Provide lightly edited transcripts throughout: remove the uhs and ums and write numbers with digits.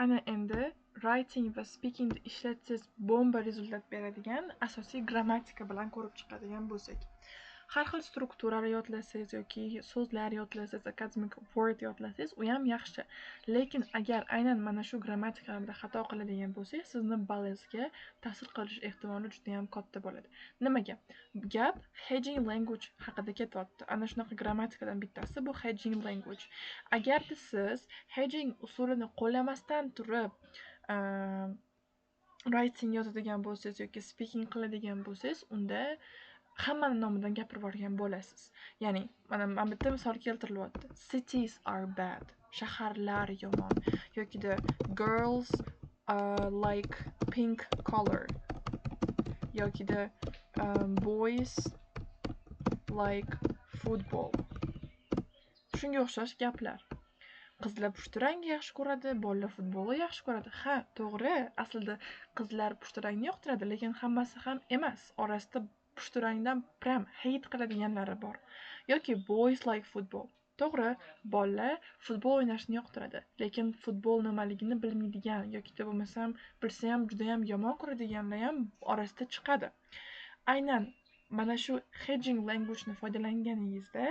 Ana endi writing va speakingni ishlatsangiz bomba rezultat beradigan asosiy grammatika bilan ko'rib chiqadigan bo'lsak. Har xil strukturalar yodlasangiz yoki so'zlar yodlasangiz, academic word yodlasangiz, u ham yaxshi. Lekin agar aynan mana shu grammatikalarda xato qiladigan bo'lsangiz, sizni ballingizga ta'sir qilish ehtimoli juda ham katta bo'ladi. Nimaga? Gap hedging language haqida ketyapti. Ana shunaqa grammatikadan bittasi bu hedging language. Agarda siz hedging usulini qo'llamasdan turib writing yozadigan bo'lsangiz yoki speaking qiladigan bo'lsangiz, unda hammani nomidan gapirib yuborgan bo'lasiz. Ya'ni, mana bitta misol keltirilyapti. Cities are bad. Shaharlar yomon. Yokida girls like pink color. Yokida boys like football. Shunga o'xshash gaplar. Qizlar pushti rangni yaxshi ko'radi, bolalar futbolni yaxshi ko'radi. Ha, to'g'ri, aslida qizlar pushti rangni yoqtiradi, lekin hammasi ham emas. Orasida pushti rangdan pram hate qiladiganlari bor. Yoki boys like football. To'g'ri, bolalar futbol o'ynashni yoqtiradi, lekin futbol nimaligini bilmaydigan yoki bo'lmasam bilsa ham juda ham yomon ko'radiganlar ham orasida chiqadi. Aynan mana shu hedging languageni foydalanganingizda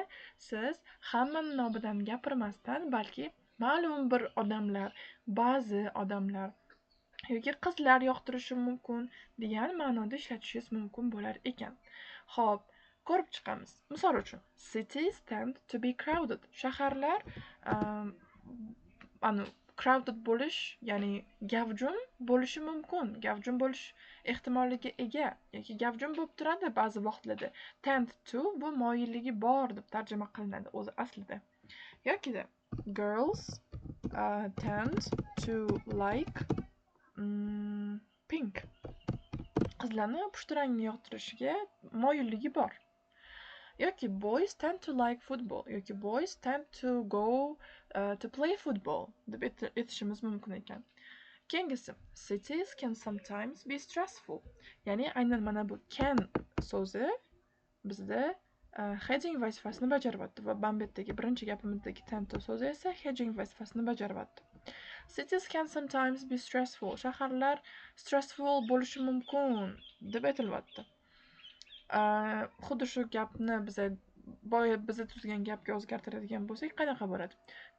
siz hammaning nomidan gapirmasdan, balki ma'lum bir odamlar, ba'zi odamlar yoki qizlar yoqtirishi mumkin degan ma'noda ishlatishingiz mumkin bo'lar ekan. Xo'p, ko'rib chiqamiz. Misol uchun, cities tend to be crowded. Shaharlar crowded bo'lish, ya'ni gavjum bo'lishi mumkin. Gavjum bo'lish ehtimoliga ega yoki gavjum bo'lib turadi ba'zi vaqtlarda. Tend to bu moyilligi bor deb tarjima qilinadi o'zi aslida. Yokida girls tend to like pink. Qizlarni pushti rangni yoqtirishiga moyilligi bor. Yoki boys tend to like football. Yoki boys tend to go to play football deb aytishimiz mumkin ekan. Keyingisi, cities can sometimes be stressful. Ya'ni aynan mana bu can so'zi bizda hedging vazifasini bajaryapti va Bambetdagi birinchi gapimizdagi tend to so'zi esa hedging vazifasini bajaryapti. Cities can sometimes be stressful. Shaharlar stressful bo'lishi mumkin deb aytilyapti. Xuddi shu gapni biza tuzgan gapga o'zgartiradigan bo'lsak, qanaqa bo'ladi?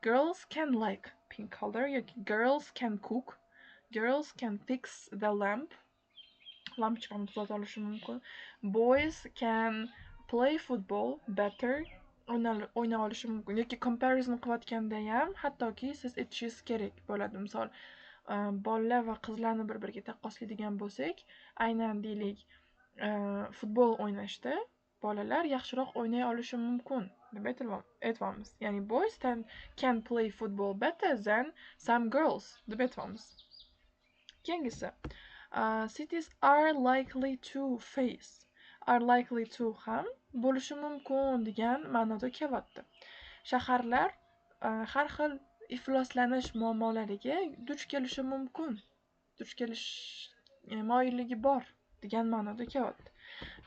Girls can like pink color yoki girls can cook. Girls can fix the lamp. Lampochkani tuzata olishi mumkin. Boys can play football better. O'yna olishi mumkin. Yoki comparison qilayotganda ham hattoki siz aytishingiz kerak bo'ladi. Misol, bolalar va qizlarni bir-biriga taqqoslaydigan bo'lsak, aynan deylik, futbol o'ynashda bolalar yaxshiroq o'ynay olishi mumkin deb aytyapmiz. Ya'ni boys can play football better than some girls deb aytyapmiz. Keyingisi, cities are likely to face. Are likely to ham bo'lishi mumkin degan ma'noda kelyapti. Shaharlar har xil ifloslanish muammolariga duch kelishi mumkin. Duch kelish moyilligi bor degan ma'noda kelyapti.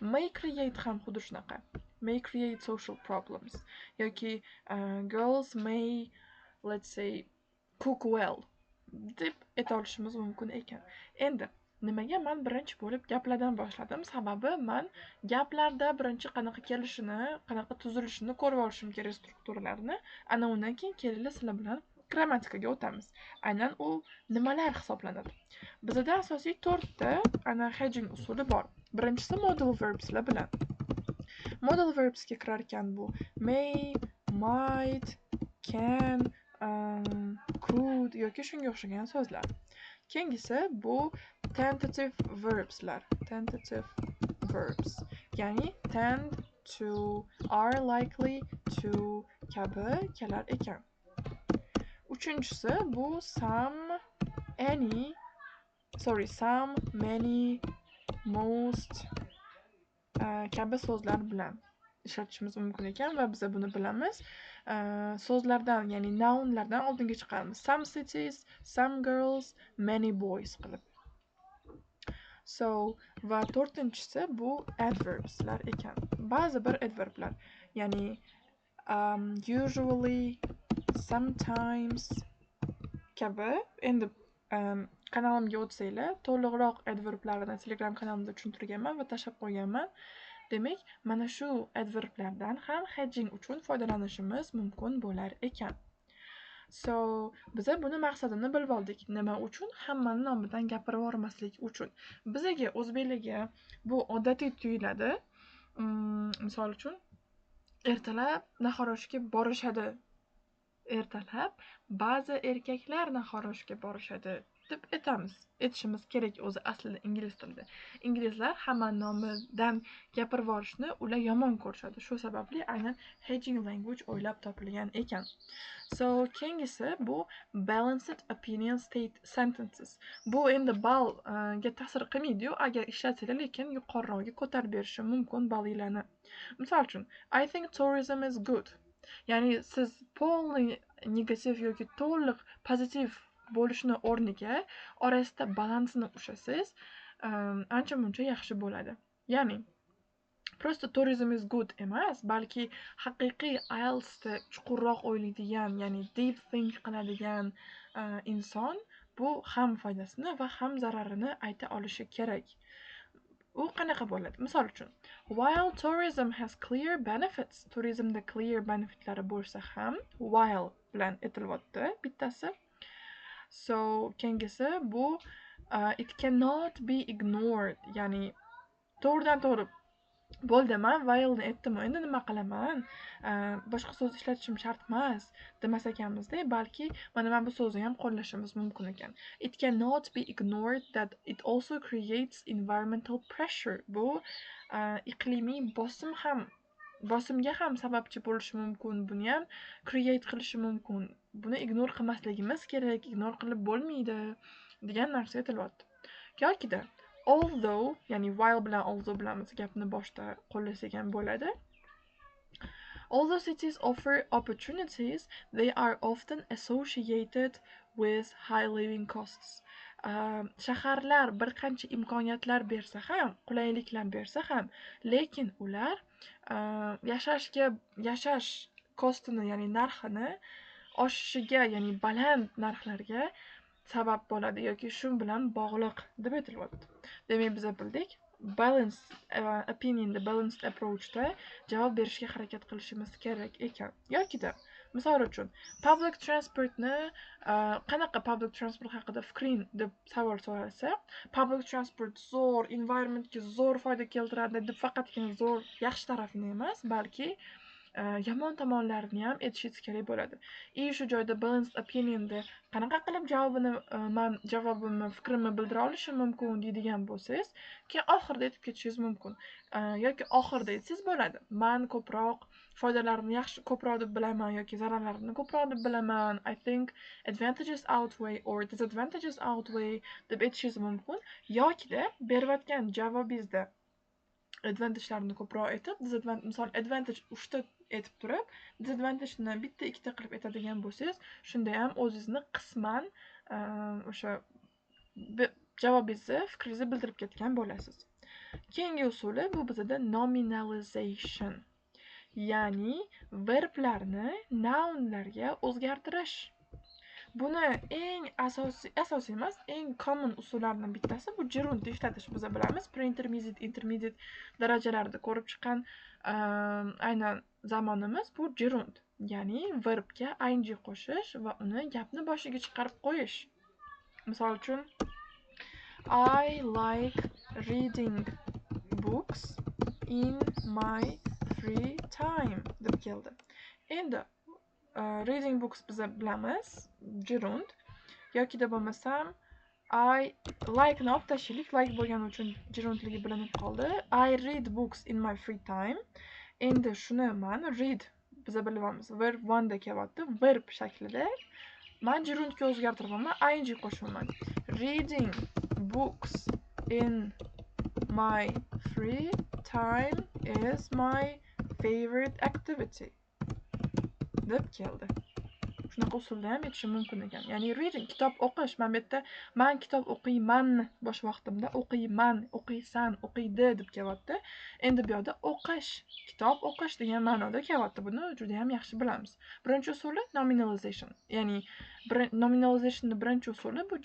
May create ham xuddi shunaqa. May create social problems. Yoki girls may, let's say, cook well deb ayta olishimiz mumkin ekan. Endi nimaga men birinchi bo'lib gaplardan boshladim? Sababi men gaplarda birinchi qanaqa kelishini, qanaqa tuzilishini ko'rib olishim kerak strukturalarni. Ana undan keyin kelinglar sizlar bilan grammatikaga o'tamiz. Aynan u nimalar hisoblanadi? Bizda asosiy 4 ta ana hedging usuli bor. Birinchisi modal verbslar bilan. Modal verbsga kirar ekan bu may, might, can, could yoki shunga o'xshagan so'zlar. Keyingisi bu tentative verbslar. Tentative verbs. Ya'ni tend to, are likely to kabi kelar ekan. Uchinchisi bu some, many, most kabi so'zlar bilan ishlatishimiz mumkin ekan va biz buni bilamiz. So'zlardan, ya'ni nounlardan oldinga chiqaramiz. Some cities, some girls, many boys qilib. So, va to'rtinchisi bu adverbslar ekan. Ba'zi bir adverblar, ya'ni usually, sometimes kabi. Endi kanalimga o'tsanglar, to'liqroq adverblarini Telegram kanalimda tushuntirganman va tashlab qo'yganman. Demak, mana shu adverblardan ham hedging uchun foydalanishimiz mumkin bo'lar ekan. So, biza buni maqsadini bilib oldik. Nima uchun? Hammani nomidan gapirib yubormaslik uchun. Bizaga o'zbeklarga bu odatiy tuyuladi. Misol uchun, ertalab nahorashga borishadi. Ertalab ba'zi erkaklar nahorashga borishadi deb aytishimiz kerak o'zi aslida ingliz tilida. Inglizlar hamma nomidan gapirib yuborishni ular yomon ko'rishadi. Shu sababli aynan hedging language o'ylab topilgan ekan. So, keyingisi bu balanced opinion state sentences. Bu endi balga ta'sir qilmaydi-yu, agar ishlatsanglar, lekin yuqoriroqga ko'tarib berishi mumkin balinglarni. Misol uchun, I think tourism is good. Ya'ni siz polniy negativ yoki to'liq pozitiv bo'lishni o'rniga orasida balansni ushlasangiz, ancha muncha yaxshi bo'ladi. Ya'ni prosta tourism is good emas, balki haqiqiy IELTSda chuqurroq o'ylaydigan, ya'ni deep think qiladigan inson bu ham foydasini va ham zararini ayta olishi kerak. U qanaqa bo'ladi? Misol uchun, while tourism has clear benefits, turizmda clear benefitlari bo'lsa ham while bilan aytilyapti bittasi. So, keyingisi bu it cannot be ignored, ya'ni to'g'ridan to'g'ri bo'ldi, men while'ni aytdim, endi nima qilaman? Boshqa so'z ishlatishim shart emas demas ekanmiz-da, balki mana bu so'zni ham qo'llashimiz mumkin ekan. It cannot be ignored that it also creates environmental pressure. Bu iqlimiy bosimga ham sababchi bo'lishi mumkin. Buni ham create qilishi mumkin. Buni ignore qilmasligimiz kerak, ignore qilib bo'lmaydi degan narsa aytilyapti. Yokida although, ya'ni while bilan although bilan biz gapni boshda qo'llasak ham bo'ladi. Although cities offer opportunities, they are often associated with high living costs. Shaharlar bir qancha imkoniyatlar bersa ham, qulayliklar bersa ham, lekin ular yashash kostini, ya'ni narxini oshishiga, ya'ni baland narxlarga sabab bo'ladi yoki shu bilan bog'liq deb aytilyapti. Demak, biz bildik, balanced opinionda, balanced approachda javob berishga harakat qilishimiz kerak ekan. Yokida, misol uchun, public transportni qanaqa public transport haqida fikring deb savol so'ralsa, public transport zo'r, environmentga zo'r foyda keltiradi deb faqatgina zo'r yaxshi tarafini emas, balki yomon tomonlarini ham aytishingiz kerak bo'ladi. Shu joyda balanced opinionda qanaqa qilib javobimni, fikrimni bildira olishim mumkin deydigan bo'lsangiz, keyin oxirida aytib ketishingiz mumkin. Yoki oxirida aytsangiz bo'ladi. Men ko'proq foydalarini ko'proq deb bilaman yoki zararlarini ko'proq deb bilaman. I think advantages outweigh or disadvantages outweigh deb aytishingiz mumkin. Yokida berayotgan javobingizda advantage'larni ko'proq aytib, misol advantage 3 ta aytib turib, disadvantage'ni bitta ikkita qilib aytadigan bo'lsangiz, shunda ham o'zingizni qisman o'sha javobingizni, fikringizni bildirib ketgan bo'lasiz. Keyingi usuli bu bizda nominalization, ya'ni verblarni nounlarga o'zgartirish. Buni eng asosiy emas, eng common usullardan bittasi bu gerundni ishlatish. Biz bilamiz, pre-intermediate, intermediate darajalarida ko'rib chiqqan aynan zamonimiz bu gerund, ya'ni verbga ing qo'shish va uni gapni boshiga chiqarib qo'yish. Misol uchun, I like reading books in my free time deb keldi. Endi reading books biz bilamiz, gerund. Yokida bo'lmasam, I like-ni olib tashlaylik, like bo'lgani uchun gerundligi bilinib qoldi. I read books in my free time. Endi shuni men read biz bilamiz, verb 1 da kelyapti, verb shaklida. Men gerundga o'zgartiraman, ing qo'shaman. Reading books in my free time is my favorite activity deb keldi. Shunaqa usulda ham aytishim mumkin ekan. Ya'ni reading, kitob o'qish. Men bu yerda men kitob o'qiyman bosh vaqtimda, o'qiyman, o'qiysan, o'qiydi deb kelyapti. Endi bu yerda o'qish, kitob o'qish degan ma'noda kelyapti. Buni juda ham yaxshi bilamiz. Birinchi usuli nominalization. Ya'ni nominalizationning birinchi usuli bu